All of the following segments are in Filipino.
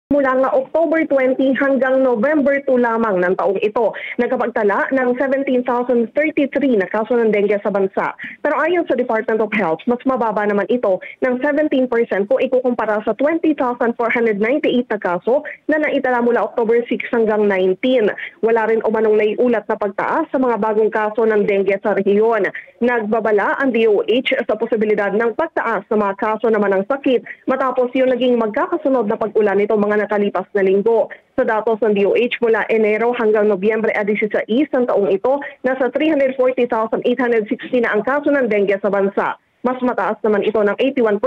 Mula nga October 20 hanggang November 2 lamang ng taong ito, nagkapagtala ng 17,033 na kaso ng dengue sa bansa. Pero ayon sa Department of Health, mas mababa naman ito ng 17% kung ikukumpara sa 20,498 na kaso na naitala mula October 6 hanggang 19. Wala rin umanong naiulat na pagtaas sa mga bagong kaso ng dengue sa rehiyon. Nagbabala ang DOH sa posibilidad ng pagtaas sa mga kaso naman ng sakit matapos yung naging magkakasunod na pag-ulan nito mga nakalipas na linggo. Sa datos ng DOH mula Enero hanggang Nobyembre 16 ng taong ito, nasa 340,860 na ang kaso ng dengue sa bansa. Mas mataas naman ito ng 81%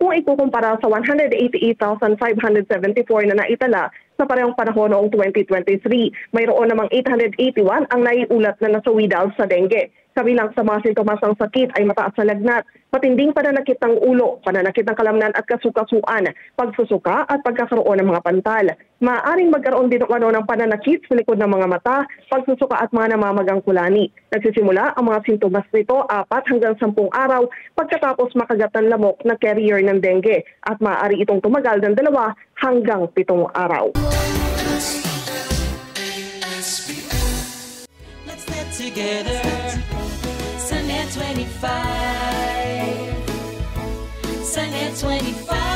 kung ikukumpara sa 188,574 na naitala sa parehong panahon noong 2023. Mayroon namang 881 ang naiulat na nasawi dahil sa dengue. Kabilang sa mga sintomas ng sakit ay mataas na lagnat, matinding pananakit ng ulo, pananakit ng kalamnan at kasukasuan, pagsusuka at pagkakaroon ng mga pantal. Maaaring magkaroon din ng pananakit sa likod ng mga mata, pagsusuka at mga namamagang kulani. Nagsisimula ang mga sintomas nito 4 hanggang 10 araw pagkatapos makagat ng lamok na carrier ng dengue at maaari itong tumagal ng 2 hanggang 7 araw. Let's get together. Sunnet 25. Sunnet 25.